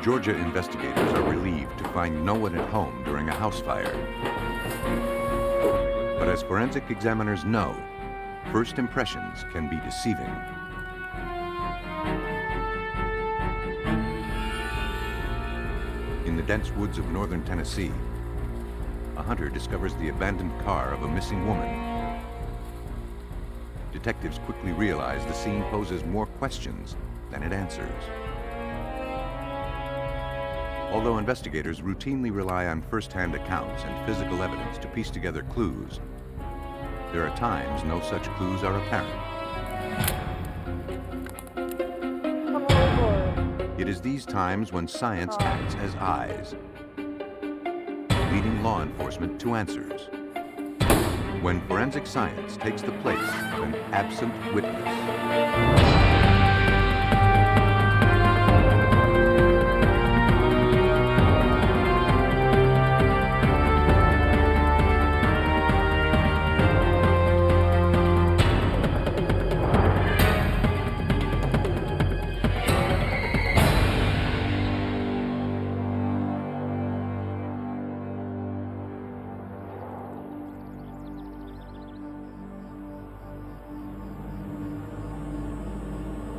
Georgia investigators are relieved to find no one at home during a house fire. But as forensic examiners know, first impressions can be deceiving. In the dense woods of northern Tennessee, a hunter discovers the abandoned car of a missing woman. Detectives quickly realize the scene poses more questions than it answers. Although investigators routinely rely on first-hand accounts and physical evidence to piece together clues, there are times no such clues are apparent. It is these times when science acts as eyes, leading law enforcement to answers. When forensic science takes the place of an absent witness.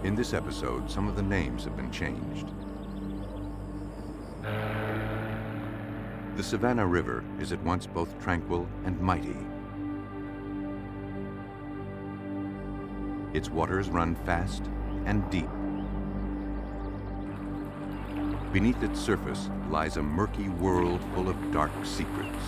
In this episode, some of the names have been changed. The Savannah River is at once both tranquil and mighty. Its waters run fast and deep. Beneath its surface lies a murky world full of dark secrets.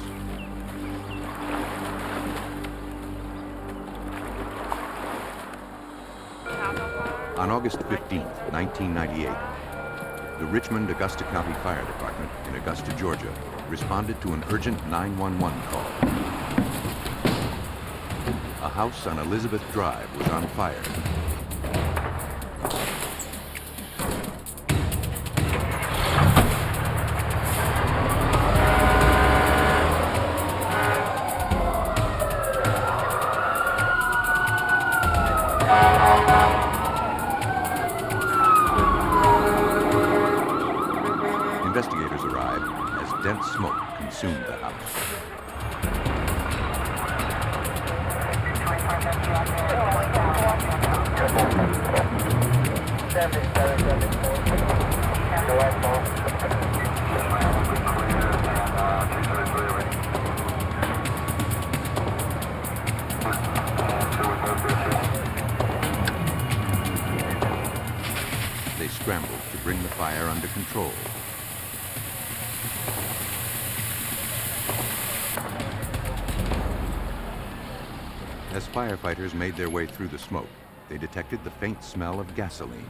On August 15, 1998, the Richmond Augusta County Fire Department in Augusta, Georgia, responded to an urgent 911 call. A house on Elizabeth Drive was on fire. Investigators arrived as dense smoke consumed the house. They scrambled to bring the fire under control. As firefighters made their way through the smoke, they detected the faint smell of gasoline.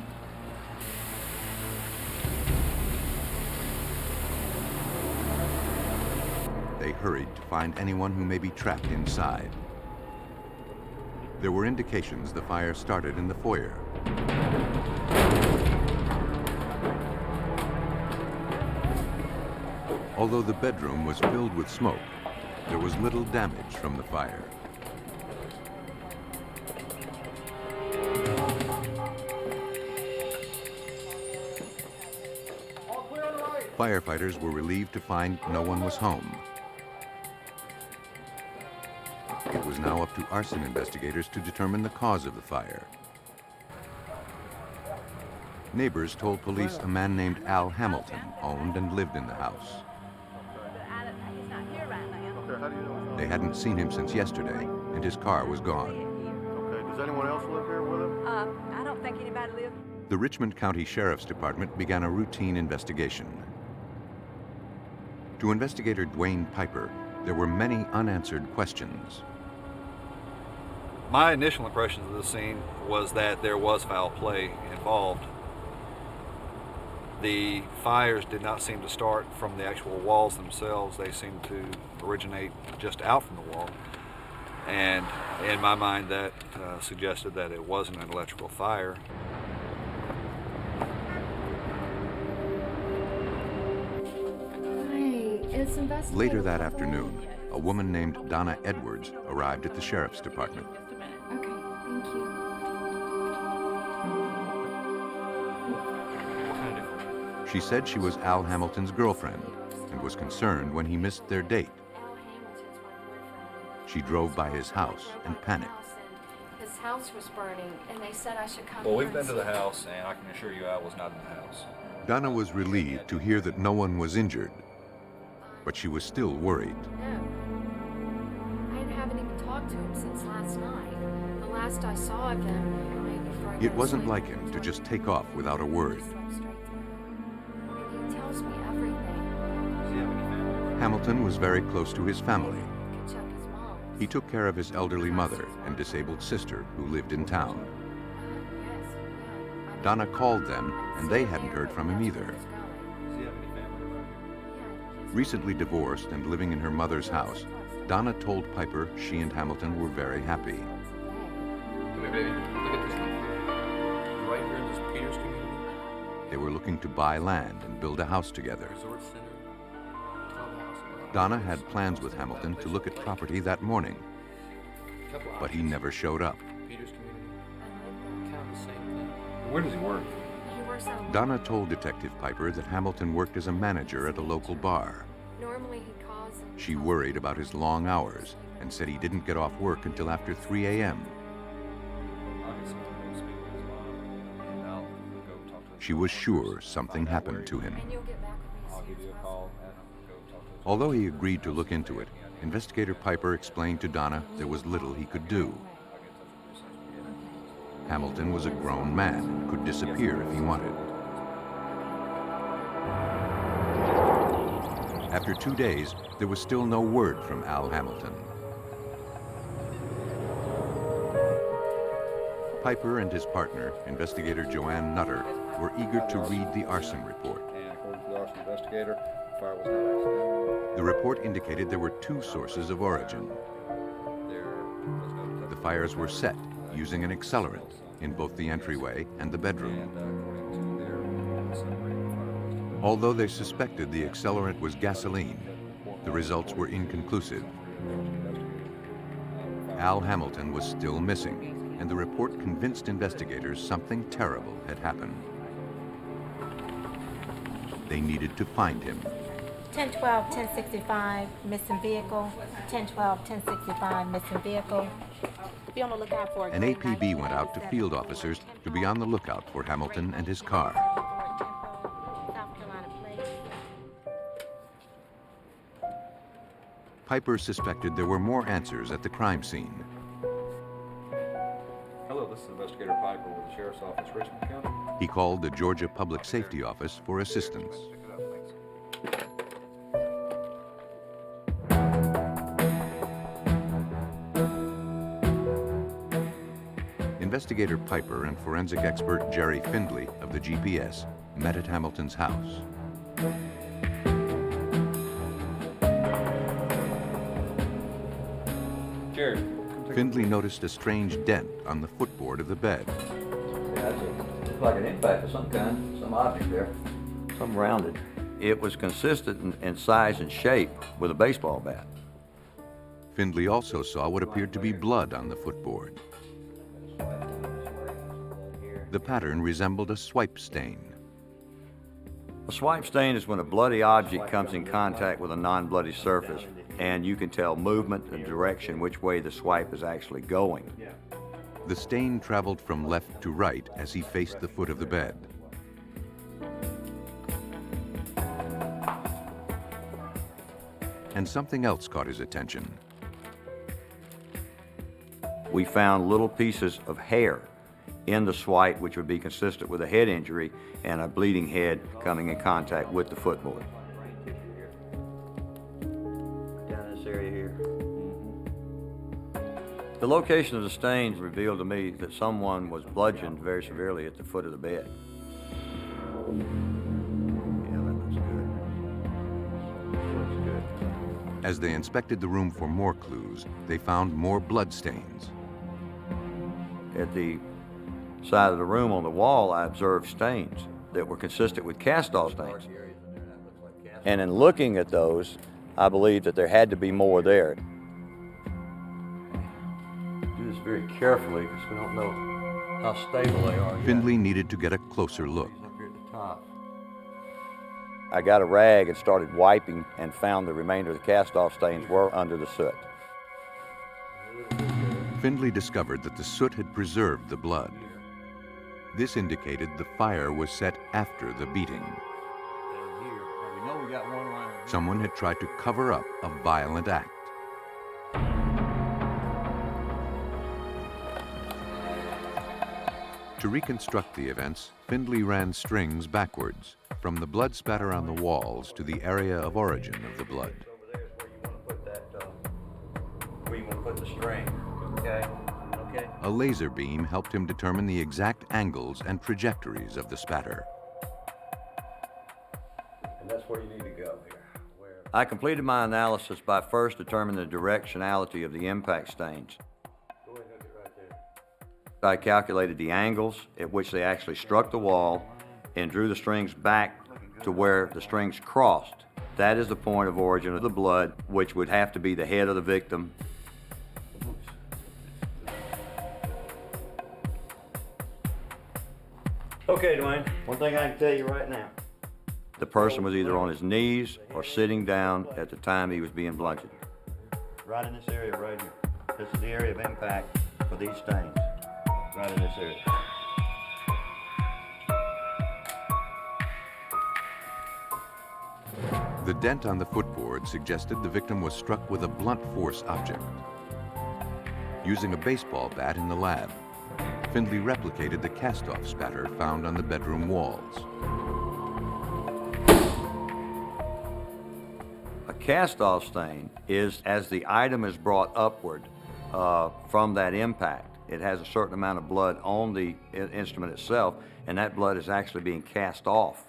They hurried to find anyone who may be trapped inside. There were indications the fire started in the foyer. Although the bedroom was filled with smoke, there was little damage from the fire. Firefighters were relieved to find no one was home. It was now up to arson investigators to determine the cause of the fire. Neighbors told police a man named Al Hamilton owned and lived in the house. They hadn't seen him since yesterday, and his car was gone. Okay, does anyone else live here with him? I don't think anybody lives. The Richmond County Sheriff's Department began a routine investigation. To investigator Dwayne Piper, there were many unanswered questions. My initial impression of the scene was that there was foul play involved. The fires did not seem to start from the actual walls themselves. They seemed to originate just out from the wall. And in my mind, that suggested that it wasn't an electrical fire. Later that afternoon, a woman named Donna Edwards arrived at the Sheriff's Department. Okay, thank you. She She said she was Al Hamilton's girlfriend and was concerned when he missed their date. She drove by his house and panicked. His house was burning, and they said I should come. Well, here we've and been to the see. house, and I can assure you I was not in the house. Donna was relieved to hear that no one was injured, but she was still worried. No. I haven't even talked to him since last night. The last I saw of him, maybe before I It go wasn't sleep, like him to just take off without a word. slept straight through. And he tells me everything. Does he have any family? Hamilton was very close to his family. Could check his mom. He took care of his elderly mother and disabled sister who lived in town. Yes, yeah. Donna called them, and they hadn't heard from him either. Does he have any family around here? Recently divorced and living in her mother's house, Donna told Piper she and Hamilton were very happy. Come here, baby. Look at this one. Right here in this Peters community. They were looking to buy land and build a house together. Resort Center. Clubhouse. Donna had plans with Hamilton to look at property that morning, Couple but he options. never showed up. Peters community. Kind of the same thing. Where does he work? He works at a Donna told Detective Piper that Hamilton worked as a manager at a local bar. Normally he calls and She tells worried me about his long hours and said he didn't get off work until after 3 a.m. I'll get someone to speak with his mom, and I'll go talk to his She was sure something happened to him. And you'll get back with me as I'll soon give you as a call, and I'll go talk to his Although he agreed to look into it, Investigator Piper explained to Donna there was little he could do. Hamilton was a grown man and could disappear if he wanted. After 2 days, there was still no word from Al Hamilton. Piper and his partner, investigator Joanne Nutter, were eager to read the arson report. And according to the arson investigator, the fire was not accidental. The report indicated there were 2 sources of origin. There was no The fires were set using an accelerant in both the entryway and the bedroom. and according to their summary, the fire was Although they suspected the accelerant was gasoline, the results were inconclusive. Al Hamilton was still missing, and the report convinced investigators something terrible had happened. They needed to find him. 1012, 1065, missing vehicle. 1012, 1065, missing vehicle. Be on the lookout for a An green APB went out to field officers to be on the lookout for Hamilton and his car. South Carolina plate. Piper suspected there were more answers at the crime scene. Hello, this is Investigator Piper with the Sheriff's Office, Richmond County. He called the Georgia Public Safety Office for assistance. Pick it up, thanks. Investigator Piper and forensic expert Jerry Findley of the GPS met at Hamilton's house. Jerry. Findley noticed a strange dent on the footboard of the bed. Yeah, it's like an impact of some kind, some object there, some rounded. It was consistent in size and shape with a baseball bat. Findley also saw what appeared to be blood on the footboard. The pattern resembled a swipe stain. A swipe stain is when a bloody object comes in contact with a non-bloody surface, and you can tell movement and direction which way the swipe is actually going. The stain traveled from left to right as he faced the foot of the bed. And something else caught his attention. We found little pieces of hair in the swipe, which would be consistent with a head injury and a bleeding head coming in contact with the footboard. Down in this area here. The location of the stains revealed to me that someone was bludgeoned very severely at the foot of the bed. Yeah, that looks good. Looks good. As they inspected the room for more clues, they found more blood stains. At the side of the room on the wall, I observed stains that were consistent with cast-off stains. And in looking at those, I believe that there had to be more there. Do this very carefully because we don't know how stable they are. Findley needed to get a closer look. Up here at the top. I got a rag and started wiping and found the remainder of the cast-off stains were under the soot. Findlay discovered that the soot had preserved the blood. This indicated the fire was set after the beating. Someone had tried to cover up a violent act. To reconstruct the events, Findlay ran strings backwards, from the blood spatter on the walls to the area of origin of the blood. Where you want to put the string, okay? Okay. A laser beam helped him determine the exact angles and trajectories of the spatter. And that's where you need to go here. I completed my analysis by first determining the directionality of the impact stains. I calculated the angles at which they actually struck the wall and drew the strings back to where the strings crossed. That is the point of origin of the blood, which would have to be the head of the victim. Okay, Dwayne, one thing I can tell you right now. The person was either on his knees or sitting down at the time he was being bludgeoned. Right in this area right here. This is the area of impact for these stains. Right in this area. The dent on the footboard suggested the victim was struck with a blunt force object. Using a baseball bat in the lab, Findlay replicated the cast-off spatter found on the bedroom walls. A cast-off stain is as the item is brought upward from that impact. It has a certain amount of blood on the instrument itself, and that blood is actually being cast off.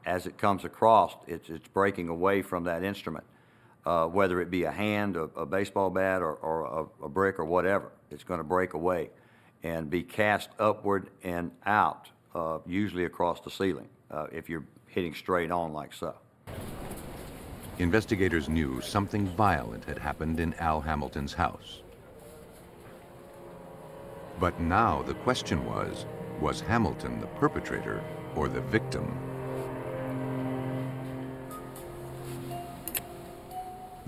As it comes across, it's breaking away from that instrument, whether it be a hand, a baseball bat, or a brick or whatever. It's going to break away and be cast upward and out, usually across the ceiling, if you're hitting straight on like so. Investigators knew something violent had happened in Al Hamilton's house. But now the question was Hamilton the perpetrator or the victim?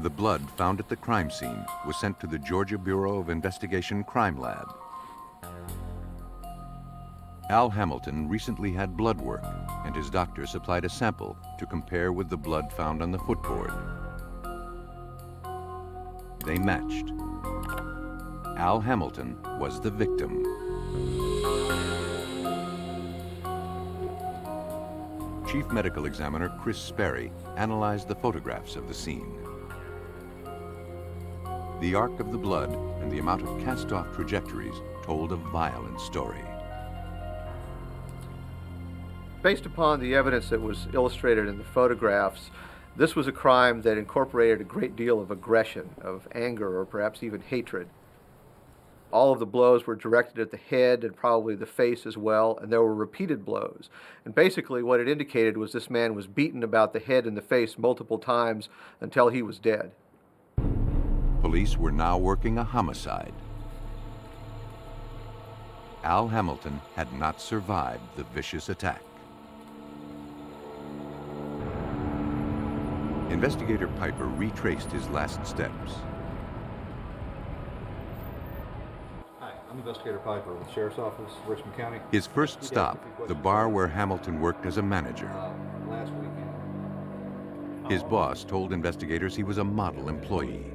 The blood found at the crime scene was sent to the Georgia Bureau of Investigation Crime Lab. Al Hamilton recently had blood work, and his doctor supplied a sample to compare with the blood found on the footboard. They matched. Al Hamilton was the victim. Chief Medical Examiner Chris Sperry analyzed the photographs of the scene. The arc of the blood and the amount of cast-off trajectories told a violent story. Based upon the evidence that was illustrated in the photographs, this was a crime that incorporated a great deal of aggression, of anger, or perhaps even hatred. All of the blows were directed at the head and probably the face as well, and there were repeated blows. And basically what it indicated was this man was beaten about the head and the face multiple times until he was dead. Police were now working a homicide. Al Hamilton had not survived the vicious attack. Investigator Piper retraced his last steps. Hi, I'm Investigator Piper with the Sheriff's Office, Richmond County. His first stop, the bar where Hamilton worked as a manager. Last weekend. His boss told investigators he was a model employee.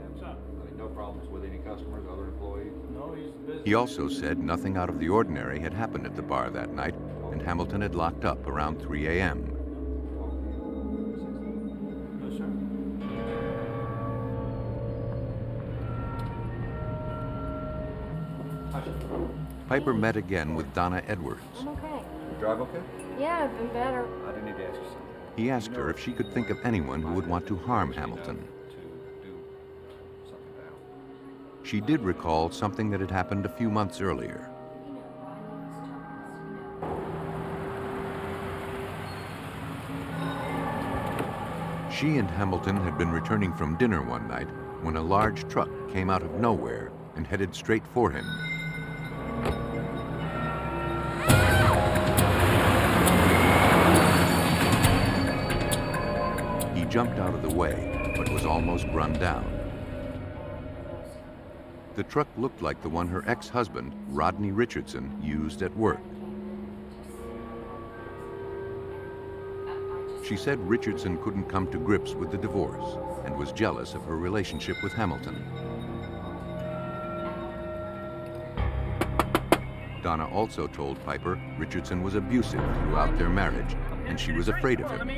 No problems with any customers, other employees? No, he's busy. He also said nothing out of the ordinary had happened at the bar that night, and Hamilton had locked up around 3 a.m. No, sir. Piper met again with Donna Edwards. I'm okay. Drive okay? Yeah, I've been better. I do need to ask you something. He asked her if she could think of anyone who would want to harm Hamilton. To do something about. She did recall something that had happened a few months earlier. She and Hamilton had been returning from dinner one night when a large truck came out of nowhere and headed straight for him. jumped out of the way, but was almost run down. The truck looked like the one her ex-husband, Rodney Richardson, used at work. She said Richardson couldn't come to grips with the divorce and was jealous of her relationship with Hamilton. Donna also told Piper Richardson was abusive throughout their marriage, and she was afraid of him.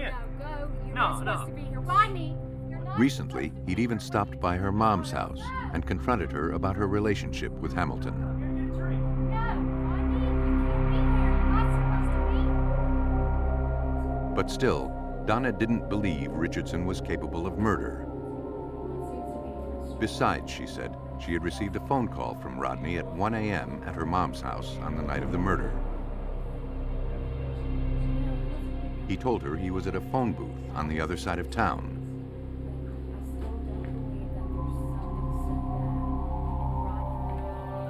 Recently, he'd even stopped by her mom's house and confronted her about her relationship with Hamilton. But still, Donna didn't believe Richardson was capable of murder. Besides, she said, she had received a phone call from Rodney at 1 a.m. at her mom's house on the night of the murder. He told her he was at a phone booth on the other side of town.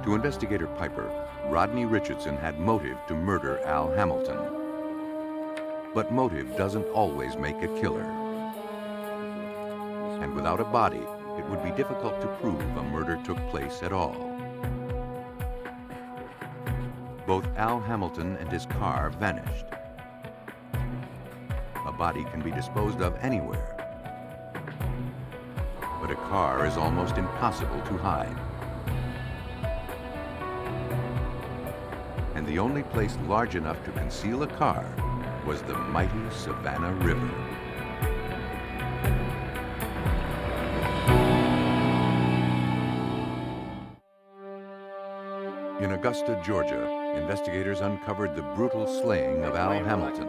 To investigator Piper, Rodney Richardson had motive to murder Al Hamilton. But motive doesn't always make a killer. And without a body, it would be difficult to prove a murder took place at all. Both Al Hamilton and his car vanished. A body can be disposed of anywhere, but a car is almost impossible to hide. And the only place large enough to conceal a car was the mighty Savannah River. In Augusta, Georgia, investigators uncovered the brutal slaying of Al Hamilton.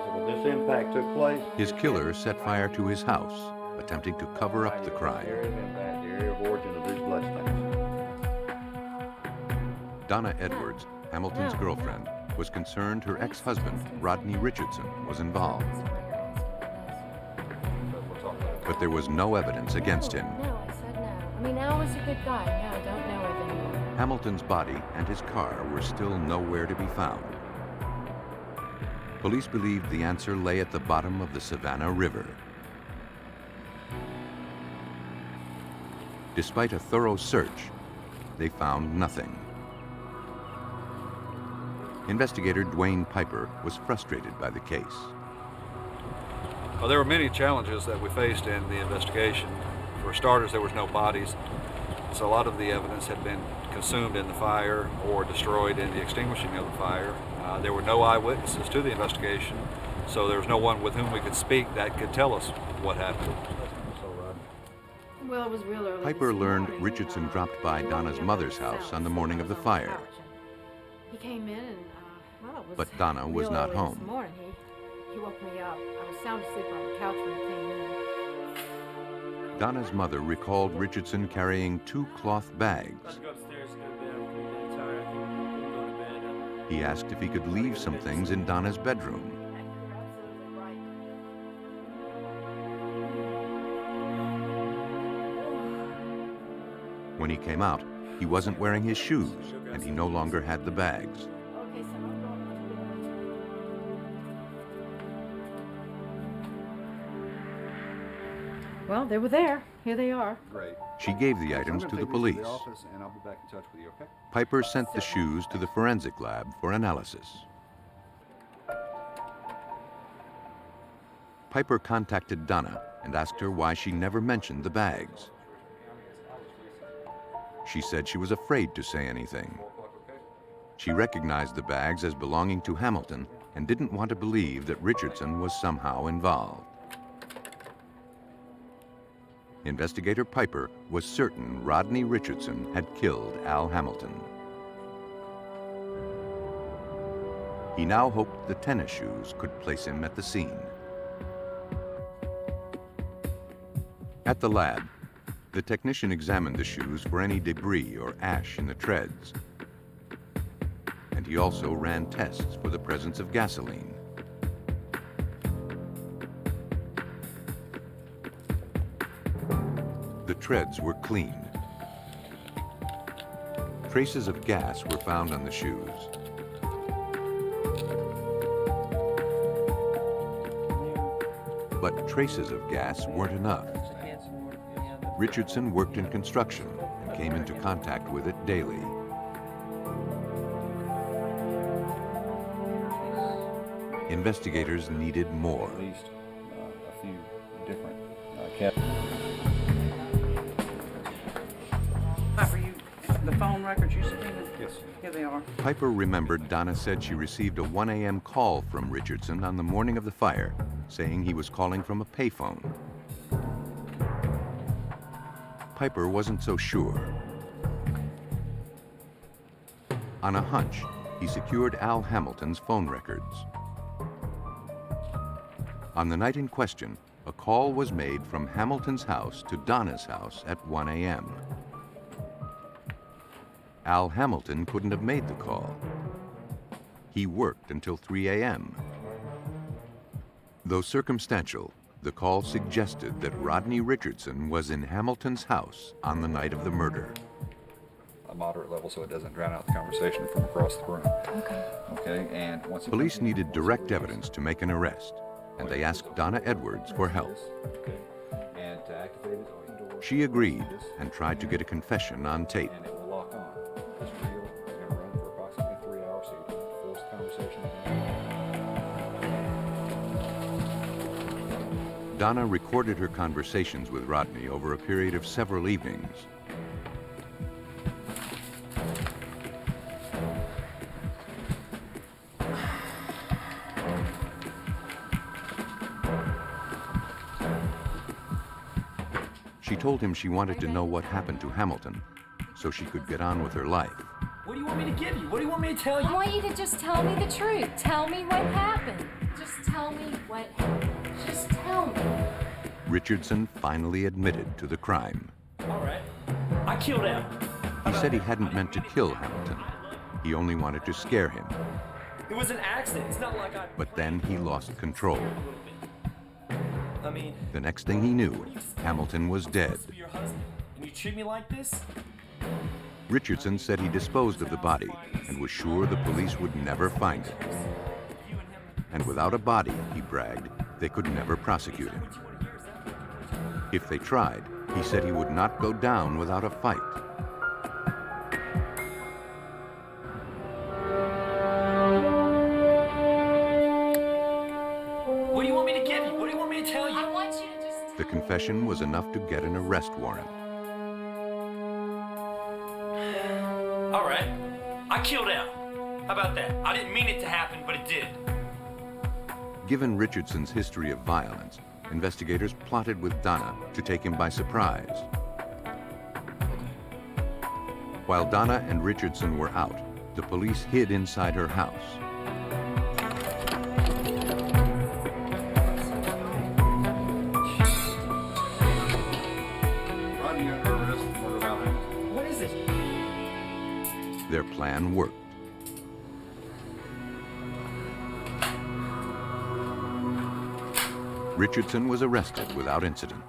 When this impact took place, His killer set fire to his house, attempting to cover up the crime. the area of origin of these bloodstains. Donna Edwards, Hamilton's girlfriend, was concerned her ex-husband, Rodney Richardson, was involved. But there was no evidence against him. No, I said no. I mean, Al was a good guy. No, don't know of anymore. Hamilton's body and his car were still nowhere to be found. Police believed the answer lay at the bottom of the Savannah River. Despite a thorough search, they found nothing. Investigator Dwayne Piper was frustrated by the case. Well, there were many challenges that we faced in the investigation. For starters, there was no bodies, so a lot of the evidence had been consumed in the fire or destroyed in the extinguishing of the fire. There were no eyewitnesses to the investigation, so there was no one with whom we could speak that could tell us what happened. Well, it was real early. Piper learned Richardson dropped by Donna's mother's house on the morning of the fire. He came in and, well, it was But Donna was real not early home. This morning. He woke me up. I was sound asleep on the couch when he came in. Donna's mother recalled Richardson carrying 2 cloth bags. He asked if he could leave some things in Donna's bedroom. When he came out, he wasn't wearing his shoes, and he no longer had the bags. Well, they were there. Here they are. Great. She gave the items to the police. And I'll be back in touch with you, okay? Piper sent the shoes to the forensic lab for analysis. Piper contacted Donna and asked her why she never mentioned the bags. She said she was afraid to say anything. She recognized the bags as belonging to Hamilton and didn't want to believe that Richardson was somehow involved. Investigator Piper was certain Rodney Richardson had killed Al Hamilton. He now hoped the tennis shoes could place him at the scene. At the lab, the technician examined the shoes for any debris or ash in the treads. And he also ran tests for the presence of gasoline. The treads were clean. Traces of gas were found on the shoes. But traces of gas weren't enough. Richardson worked in construction and came into contact with it daily. Investigators needed more. At least a few different cabinets. Piper, the phone records you subpoenaed? Yes. Here they are. Piper remembered Donna said she received a 1 a.m. call from Richardson on the morning of the fire, saying he was calling from a payphone. Piper wasn't so sure. On a hunch, he secured Al Hamilton's phone records. On the night in question, a call was made from Hamilton's house to Donna's house at 1 a.m. Al Hamilton couldn't have made the call. He worked until 3 a.m. Though circumstantial, the call suggested that Rodney Richardson was in Hamilton's house on the night of the murder. A moderate level so it doesn't drown out the conversation from across the room. Okay. Okay, and once Police needed direct evidence to make an arrest, and they asked Donna Edwards for help. Okay. And to activate it, all you do is She agreed and tried to get a confession on tape. and it will lock on. This reel is going to run for approximately 3 hours, so you don't have to force the conversation down. Donna recorded her conversations with Rodney over a period of several evenings. She told him she wanted to know what happened to Hamilton so she could get on with her life. What do you want me to give you? What do you want me to tell you? I want you to just tell me the truth. Tell me what happened. Just tell me what happened. Just tell me. Richardson finally admitted to the crime. All right. I killed Al. He said he hadn't meant to kill Hamilton. He only wanted to scare him. It was an accident. It's not like I... But then he lost control. I mean... The next thing he knew, Hamilton was dead. supposed to be your husband, and you treat me like this? Richardson said he disposed of the body and was sure the police would never find it. And without a body, he bragged, they could never prosecute him. If they tried, he said he would not go down without a fight. What do you want me to give you? What do you want me to tell you? I want you to just... The confession was enough to get an arrest warrant. All right. I killed Al. How about that? I didn't mean it to happen, but it did. Given Richardson's history of violence, investigators plotted with Donna to take him by surprise. While Donna and Richardson were out, the police hid inside her house. Rodney under arrest for Al Hamilton. What is this? Their plan worked. Richardson was arrested without incident.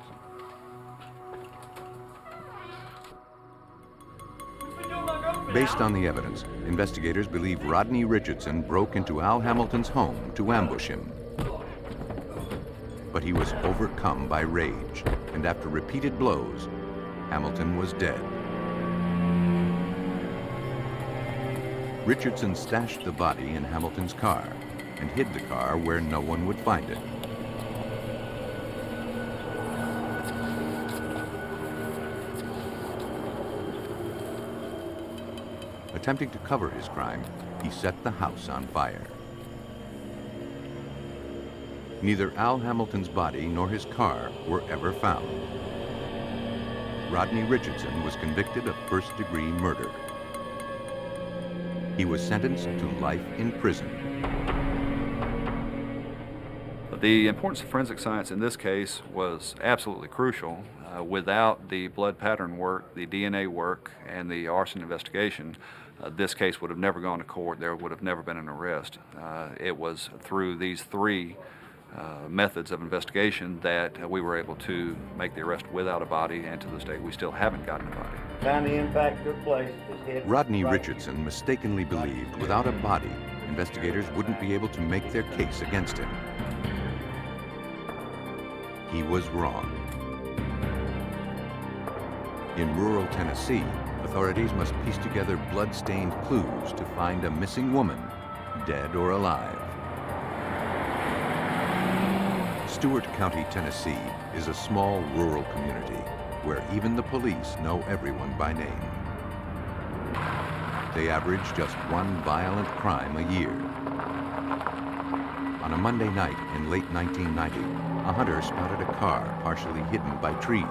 Based on the evidence, investigators believe Rodney Richardson broke into Al Hamilton's home to ambush him. But he was overcome by rage, and after repeated blows, Hamilton was dead. Richardson stashed the body in Hamilton's car and hid the car where no one would find it. Attempting to cover his crime, he set the house on fire. Neither Al Hamilton's body nor his car were ever found. Rodney Richardson was convicted of first-degree murder. He was sentenced to life in prison. The importance of forensic science in this case was absolutely crucial. Without the blood pattern work, the DNA work, and the arson investigation, this case would have never gone to court. There would have never been an arrest. It was through these three methods of investigation that we were able to make the arrest without a body, and to this day we still haven't gotten a body. Time the impact took place, his head Rodney Richardson mistakenly believed without a body, investigators wouldn't be able to make their case against him. he was wrong. In rural Tennessee, authorities must piece together blood-stained clues to find a missing woman, dead or alive. Stewart County, Tennessee is a small rural community where even the police know everyone by name. They average just one violent crime a year. On a Monday night in late 1990, a hunter spotted a car partially hidden by trees.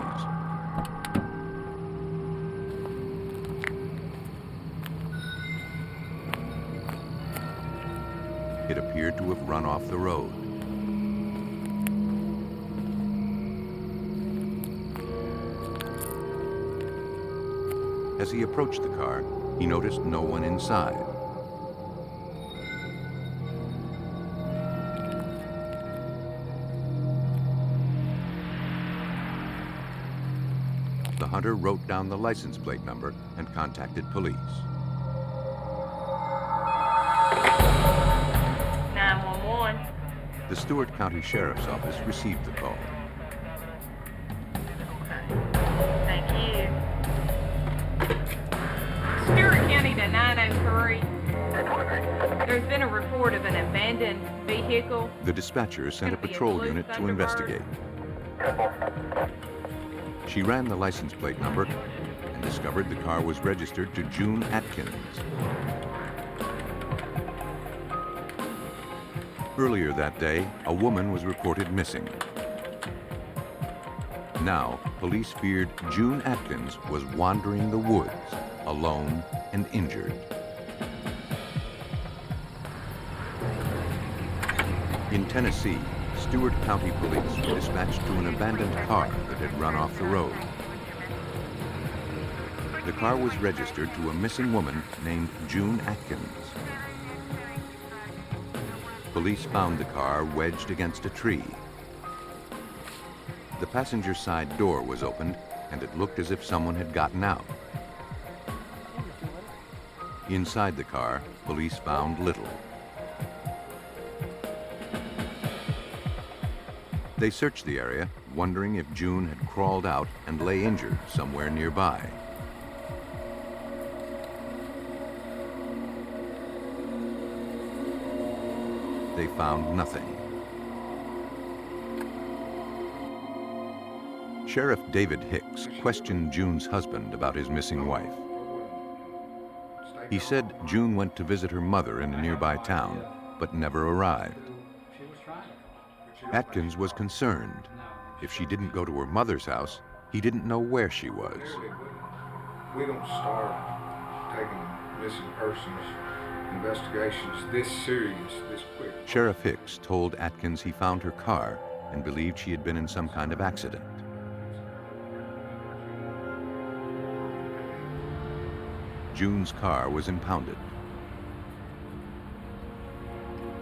It appeared to have run off the road. As he approached the car, he noticed no one inside. The hunter wrote down the license plate number and contacted police. 911. The Stewart County Sheriff's Office received the call. Thank you. Stewart County to 903. There's been a report of an abandoned vehicle. The dispatcher sent a patrol unit to investigate. She ran the license plate number and discovered the car was registered to June Atkins. Earlier that day, a woman was reported missing. Now, police feared June Atkins was wandering the woods, alone and injured. In Tennessee, Stewart County Police were dispatched to an abandoned car that had run off the road. The car was registered to a missing woman named June Atkins. Police found the car wedged against a tree. The passenger side door was opened, and it looked as if someone had gotten out. Inside the car, police found little. They searched the area, wondering if June had crawled out and lay injured somewhere nearby. They found nothing. Sheriff David Hicks questioned June's husband about his missing wife. He said June went to visit her mother in a nearby town, but never arrived. Atkins was concerned. If she didn't go to her mother's house, he didn't know where she was. We don't start taking missing persons investigations this serious, this quick. Sheriff Hicks told Atkins he found her car and believed she had been in some kind of accident. June's car was impounded.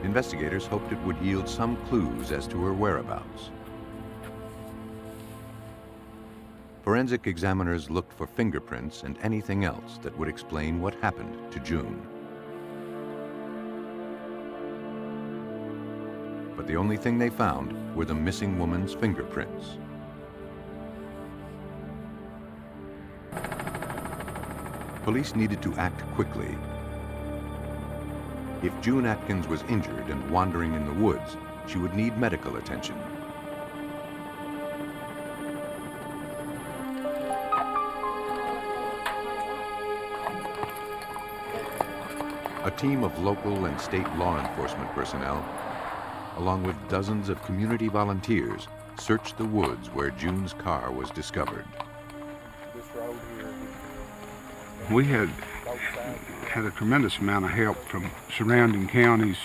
Investigators hoped it would yield some clues as to her whereabouts. Forensic examiners looked for fingerprints and anything else that would explain what happened to June. But the only thing they found were the missing woman's fingerprints. Police needed to act quickly. If June Atkins was injured and wandering in the woods, she would need medical attention. A team of local and state law enforcement personnel, along with dozens of community volunteers, searched the woods where June's car was discovered. We had a tremendous amount of help from surrounding counties.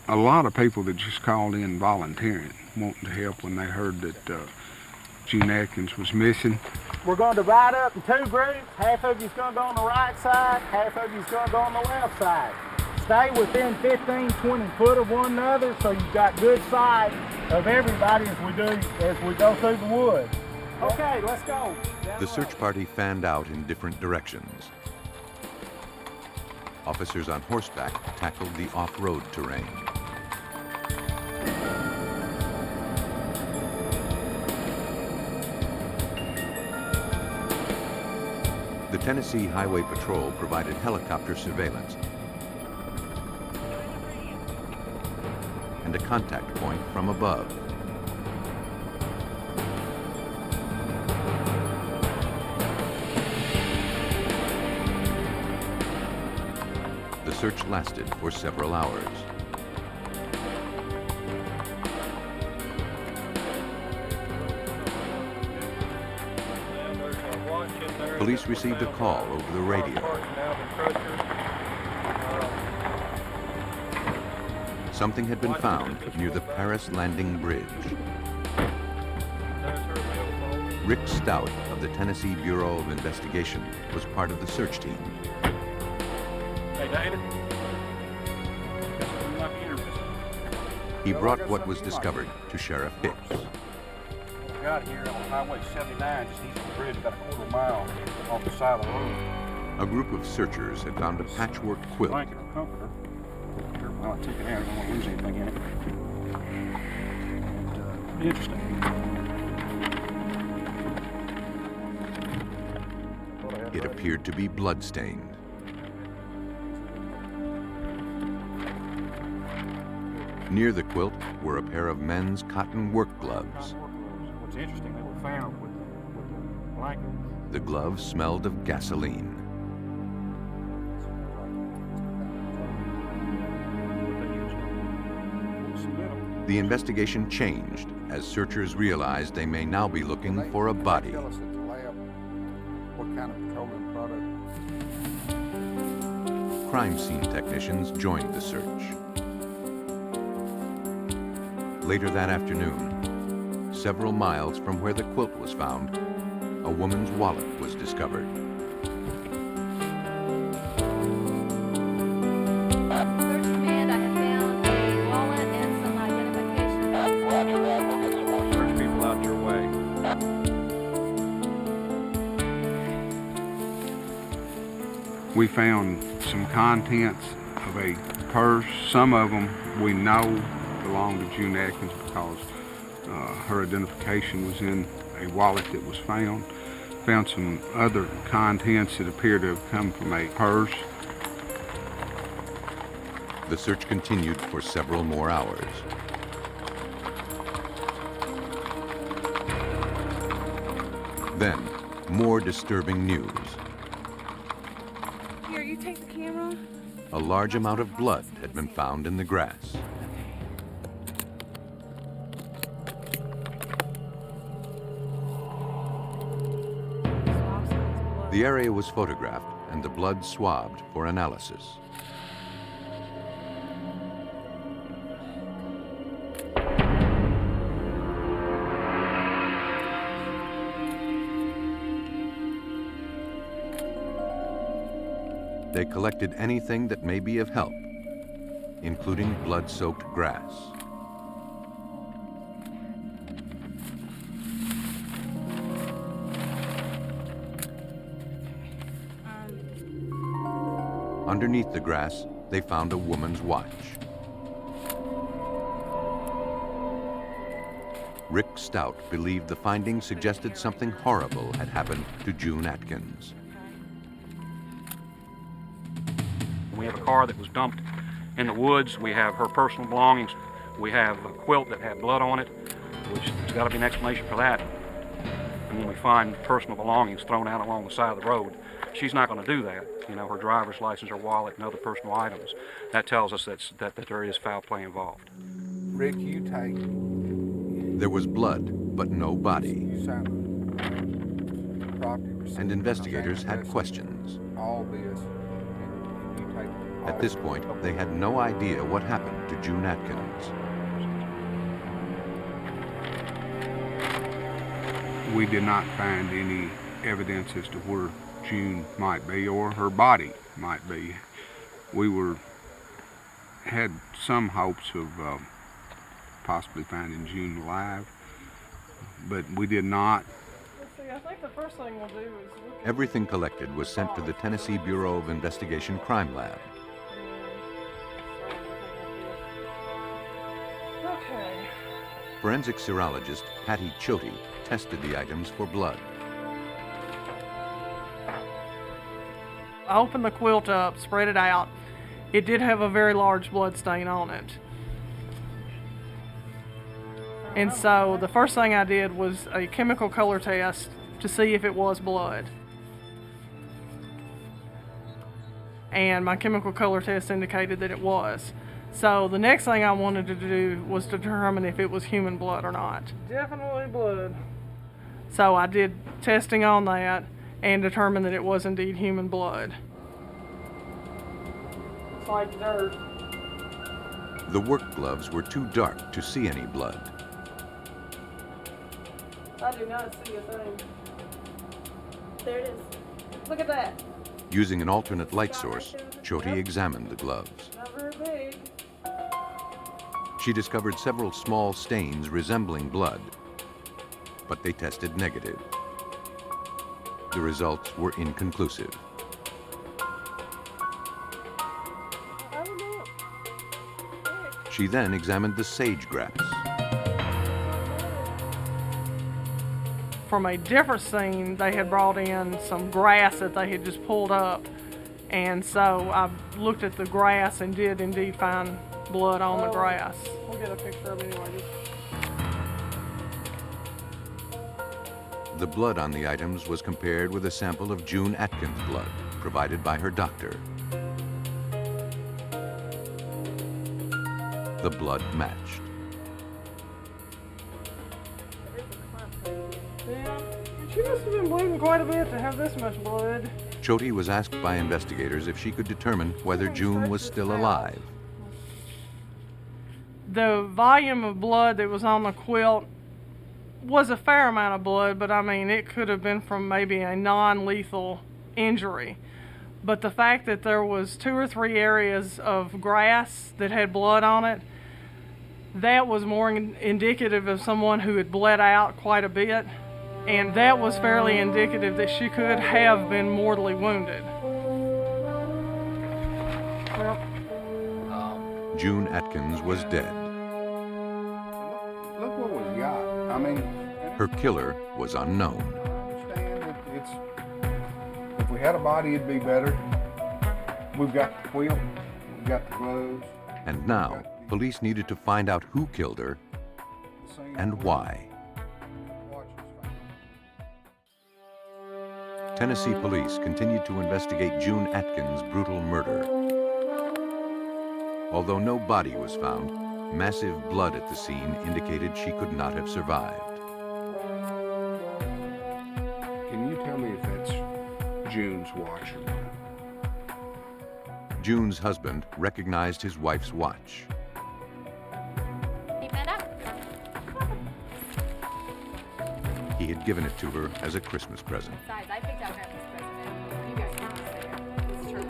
A lot of people that just called in volunteering, wanting to help when they heard that June Atkins was missing. We're going to divide up in two groups. Half of you's going to go on the right side, half of you's going to go on the left side. Stay within 15, 20 foot of one another so you've got good sight of everybody as we go through the woods. Okay, let's go. The search party fanned out in different directions. Officers on horseback tackled the off-road terrain. Tennessee Highway Patrol provided helicopter surveillance and a contact point from above. The search lasted for several hours. Police received a call over the radio. Something had been found near the Paris Landing Bridge. Rick Stout of the Tennessee Bureau of Investigation was part of the search team. Hey, David. He brought what was discovered to Sheriff Hicks. We got here on Highway 79, just east of the bridge, about a quarter mile off the side of the road. A group of searchers had found a patchwork quilt. Blanket or comforter. Here, well, I took it out. I don't want to lose anything in it. And, pretty interesting. It appeared to be bloodstained. Near the quilt were a pair of men's cotton work gloves. What's interesting, they were found with the blanket. The gloves smelled of gasoline. The investigation changed as searchers realized they may now be looking for a body. Tell us at the lab what kind of petroleum product. Crime scene technicians joined the search. Later that afternoon, several miles from where the quilt was found, a woman's wallet was discovered. Search command, I have found a wallet and some identification. Roger that. We'll get some more search people out your way. We found some contents of a purse. Some of them we know belonged to June Atkins because her identification was in a wallet that was found. Found some other contents that appear to have come from a purse. The search continued for several more hours. Then, more disturbing news. Here, you take the camera. A large amount of blood had been found in the grass. The area was photographed and the blood swabbed for analysis. They collected anything that may be of help, including blood-soaked grass. Underneath the grass, they found a woman's watch. Rick Stout believed the findings suggested something horrible had happened to June Atkins. We have a car that was dumped in the woods. We have her personal belongings. We have a quilt that had blood on it, which there's got to be an explanation for that. And when we find personal belongings thrown out along the side of the road, she's not going to do that. You know, her driver's license, her wallet, and other personal items. That tells us that there is foul play involved. Rick, you take. There was blood, but no body. You sign the property receipt. And investigators had questions. All this, and you take. At this point, they had no idea what happened to June Atkins. We did not find any evidence as to where June might be or her body might be. We had some hopes of possibly finding June alive, but we did not. Let's see, I think the first thing we'll do is look at Everything collected was sent to the Tennessee Bureau of Investigation Crime Lab. Okay. Forensic serologist Patty Choate tested the items for blood. I opened the quilt up, spread it out. It did have a very large blood stain on it. And so the first thing I did was a chemical color test to see if it was blood. And my chemical color test indicated that it was. So the next thing I wanted to do was to determine if it was human blood or not. Definitely blood. So I did testing on that and determined that it was indeed human blood. It's like dirt. The work gloves were too dark to see any blood. I do not see a thing. There it is. Look at that. Using an alternate light source, Choti examined the gloves. Not very big. She discovered several small stains resembling blood, but they tested negative. The results were inconclusive. I don't know. She then examined the sage grass. From a different scene, they had brought in some grass that they had just pulled up. And so I looked at the grass and did indeed find blood on the grass. We'll get a picture of it anyway. The blood on the items was compared with a sample of June Atkins' blood provided by her doctor. The blood matched. Yeah, she must have been bleeding quite a bit to have this much blood. Choti was asked by investigators if she could determine whether June was still alive. The volume of blood that was on the quilt was a fair amount of blood, but I mean, it could have been from maybe a non-lethal injury. But the fact that there was 2 or 3 areas of grass that had blood on it, that was more indicative of someone who had bled out quite a bit. And that was fairly indicative that she could have been mortally wounded. June Atkins was dead. Look what we got. I mean, Her killer was unknown. understand that it's, if we had a body, it'd be better. We've got the quilt, we've got the gloves. And now, police needed to find out who killed her and why. Tennessee police continued to investigate June Atkins' brutal murder. Although no body was found, massive blood at the scene indicated she could not have survived. Can you tell me if that's June's watch or not? June's husband recognized his wife's watch. Keep that up. He had given it to her as a Christmas present. Besides, I picked out Grandpa's present. You guys can just sit here. It's true.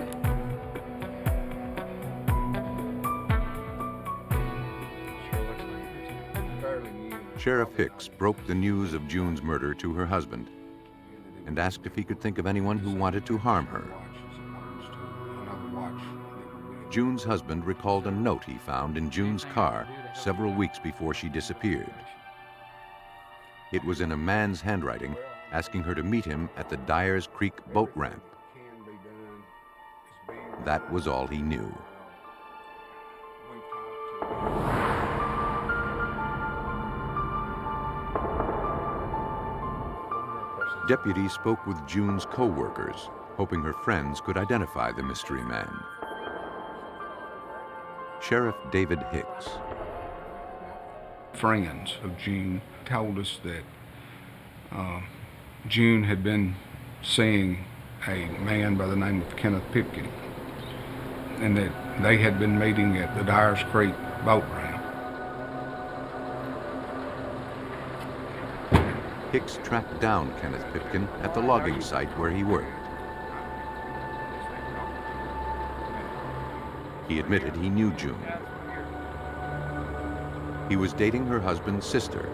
Sheriff Hicks broke the news of June's murder to her husband and asked if he could think of anyone who wanted to harm her. June's husband recalled a note he found in June's car several weeks before she disappeared. It was in a man's handwriting asking her to meet him at the Dyers Creek boat ramp. That was all he knew. Deputies spoke with June's co-workers, hoping her friends could identify the mystery man. Sheriff David Hicks. Friends of June told us that June had been seeing a man by the name of Kenneth Pipkin, and that they had been meeting at the Dyers Creek boat ramp. Hicks tracked down Kenneth Pipkin at the logging site where he worked. He admitted he knew June. He was dating her husband's sister.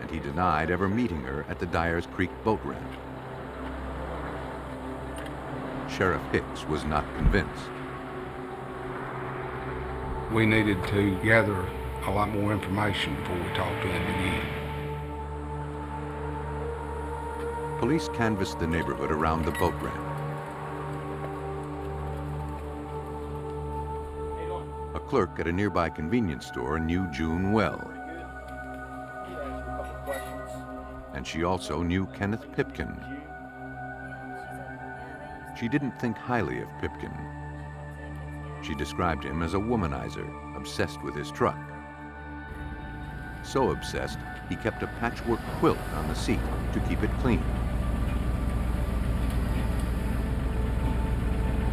And he denied ever meeting her at the Dyers Creek boat ramp. Sheriff Hicks was not convinced. We needed to gather a lot more information before we talked to him again. Police canvassed the neighborhood around the boat ramp. A clerk at a nearby convenience store knew June well. And she also knew Kenneth Pipkin. She didn't think highly of Pipkin. She described him as a womanizer, obsessed with his truck. So obsessed, he kept a patchwork quilt on the seat to keep it clean.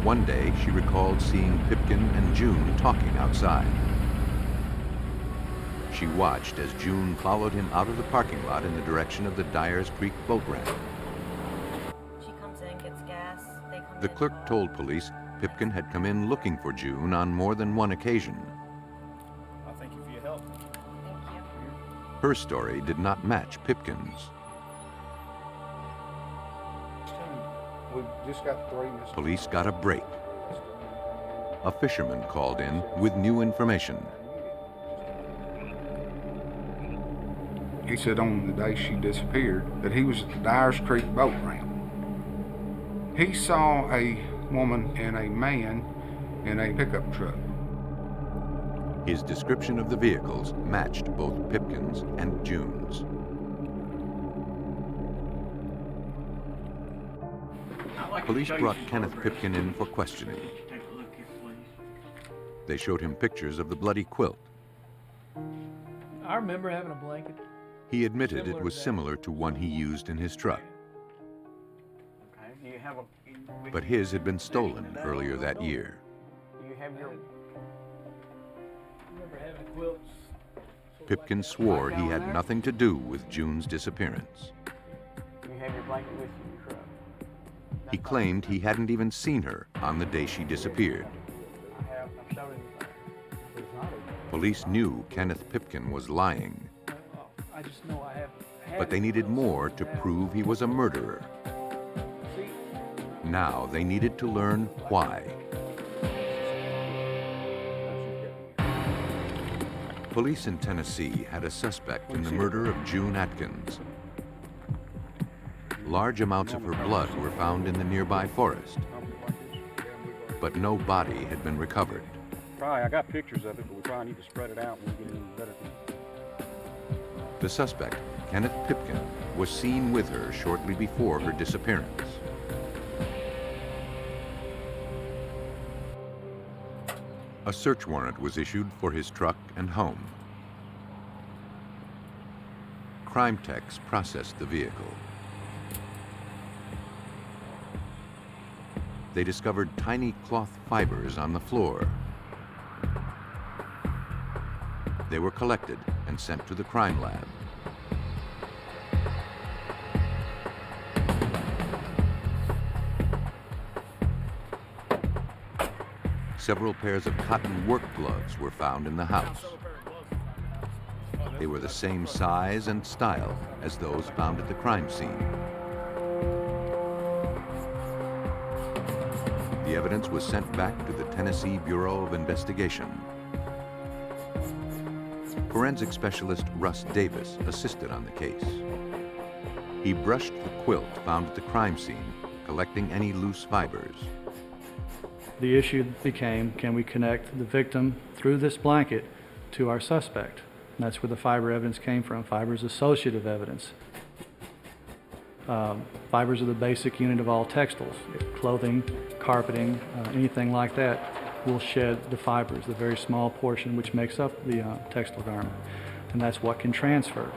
One day, she recalled seeing Pipkin and June talking outside. She watched as June followed him out of the parking lot in the direction of the Dyers Creek boat ramp. She comes in, gets gas. The clerk told police Pipkin had come in looking for June on more than one occasion. I thank you for your help. Thank you. Her story did not match Pipkin's. We just got 3 missing. Police got a break. A fisherman called in with new information. He said on the day she disappeared that he was at the Dyers Creek boat ramp. He saw a woman and a man in a pickup truck. His description of the vehicles matched both Pipkin's and June's. Police brought Kenneth Pipkin in for questioning. They showed him pictures of the bloody quilt. I remember having a blanket. He admitted it was similar to one he used in his truck. Okay. Do you have a? But his had been stolen earlier that year. Do you have your? I remember having quilts. Pipkin swore he had nothing to do with June's disappearance. Do you have your blanket with you in your truck? He claimed he hadn't even seen her on the day she disappeared. I have. I'm showing you. Police knew Kenneth Pipkin was lying, I just know I have. but they needed more to prove he was a murderer. Now they needed to learn why. Police in Tennessee had a suspect in the murder of June Atkins. Large amounts of her blood were found in the nearby forest, but no body had been recovered. Probably, I got pictures of it, but we probably need to spread it out when we get in better. The suspect, Kenneth Pipkin, was seen with her shortly before her disappearance. A search warrant was issued for his truck and home. Crime techs processed the vehicle. They discovered tiny cloth fibers on the floor. They were collected and sent to the crime lab. Several pairs of cotton work gloves were found in the house. They were the same size and style as those found at the crime scene. The evidence was sent back to the Tennessee Bureau of Investigation. Forensic specialist Russ Davis assisted on the case. He brushed the quilt found at the crime scene, collecting any loose fibers. The issue became, can we connect the victim through this blanket to our suspect? And that's where the fiber evidence came from. Fiber is associative evidence. Fibers are the basic unit of all textiles. Clothing, carpeting, anything like that will shed the fibers, the very small portion which makes up the textile garment. And that's what can transfer.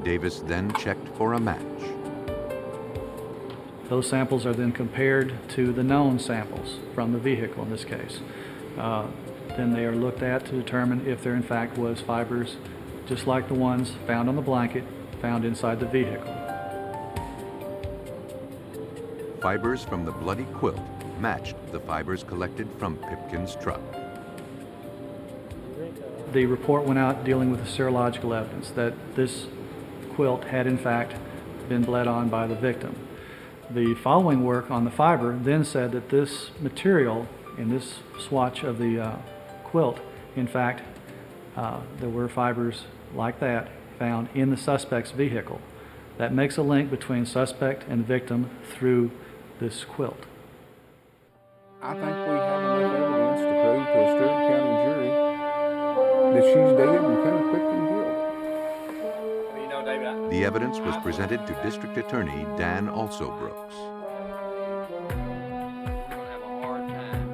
Davis then checked for a match. Those samples are then compared to the known samples from the vehicle in this case. Then they are looked at to determine if there in fact was fibers just like the ones found on the blanket found inside the vehicle. Fibers from the bloody quilt matched the fibers collected from Pipkin's truck. The report went out dealing with the serological evidence that this quilt had in fact been bled on by the victim. The following work on the fiber then said that this material in this swatch of the quilt in fact there were fibers like that found in the suspect's vehicle. That makes a link between suspect and victim through this quilt. I think we have enough evidence to prove to a Stewart County jury that she's dead and Kenneth Pipkin guilty. Well, you know, David, The evidence was presented to District Attorney Dan Also Brooks. we're going to have a hard time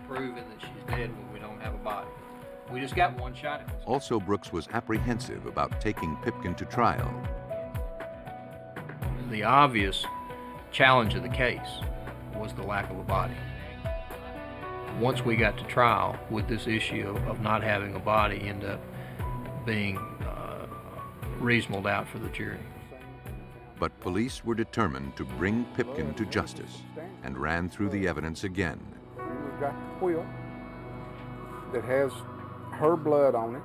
proving that she's dead when we don't have a body. We just got one shot at this. Also Brooks was apprehensive about taking Pipkin to trial. The obvious challenge of the case was the lack of a body. Once we got to trial, with this issue of not having a body end up being reasonable doubt for the jury. But police were determined to bring Pipkin to justice and ran through the evidence again. We've got the quilt that has her blood on it.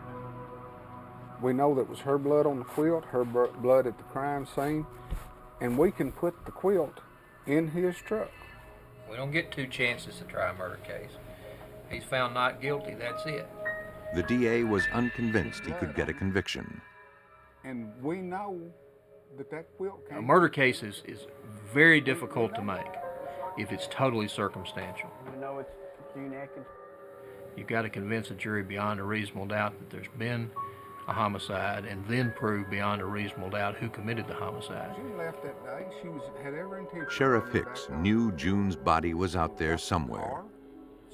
We know that was her blood on the quilt, her blood at the crime scene, and we can put the quilt in his truck. We don't get two chances to try a murder case. He's found not guilty, that's it. The DA was unconvinced he could get a conviction. And we know that that quilt came. A murder case is very difficult to make if it's totally circumstantial. We know it's June Atkins. You've got to convince a jury beyond a reasonable doubt that there's been a homicide and then prove beyond a reasonable doubt who committed the homicide. She left that day. She had every intention. Sheriff Hicks knew June's body was out there somewhere,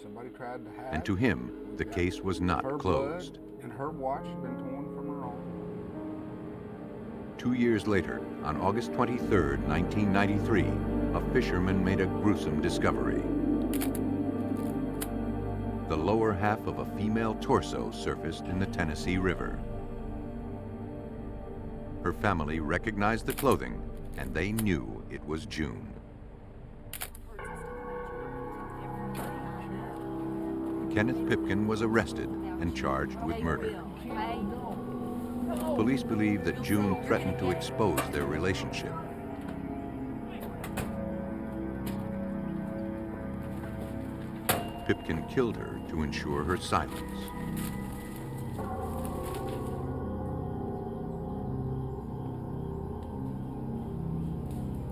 Somebody tried to hide. and to him, the case was not her closed. blood and her watch had been torn from her arm. 2 years later, on August 23, 1993, a fisherman made a gruesome discovery. The lower half of a female torso surfaced in the Tennessee River. Her family recognized the clothing, and they knew it was June. Kenneth Pipkin was arrested and charged with murder. Police believe that June threatened to expose their relationship. Pipkin killed her to ensure her silence.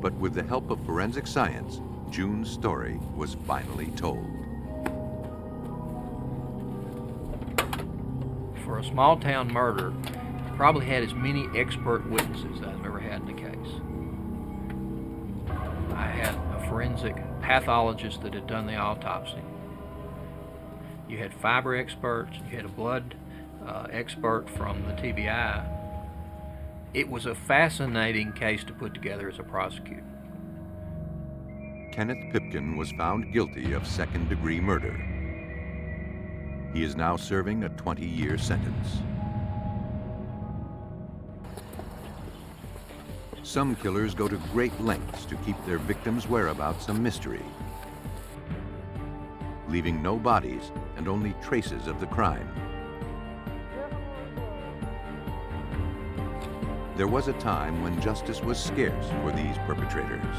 But with the help of forensic science, June's story was finally told. For a small town murder, probably had as many expert witnesses as I've ever had in the case. I had a forensic pathologist that had done the autopsy. You had fiber experts, you had a blood expert from the TBI. It was a fascinating case to put together as a prosecutor. Kenneth Pipkin was found guilty of second-degree murder. He is now serving a 20-year sentence. Some killers go to great lengths to keep their victims' whereabouts a mystery, leaving no bodies and only traces of the crime. There was a time when justice was scarce for these perpetrators.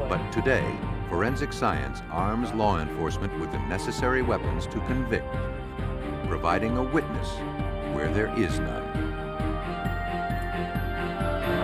But today, forensic science arms law enforcement with the necessary weapons to convict, providing a witness where there is none.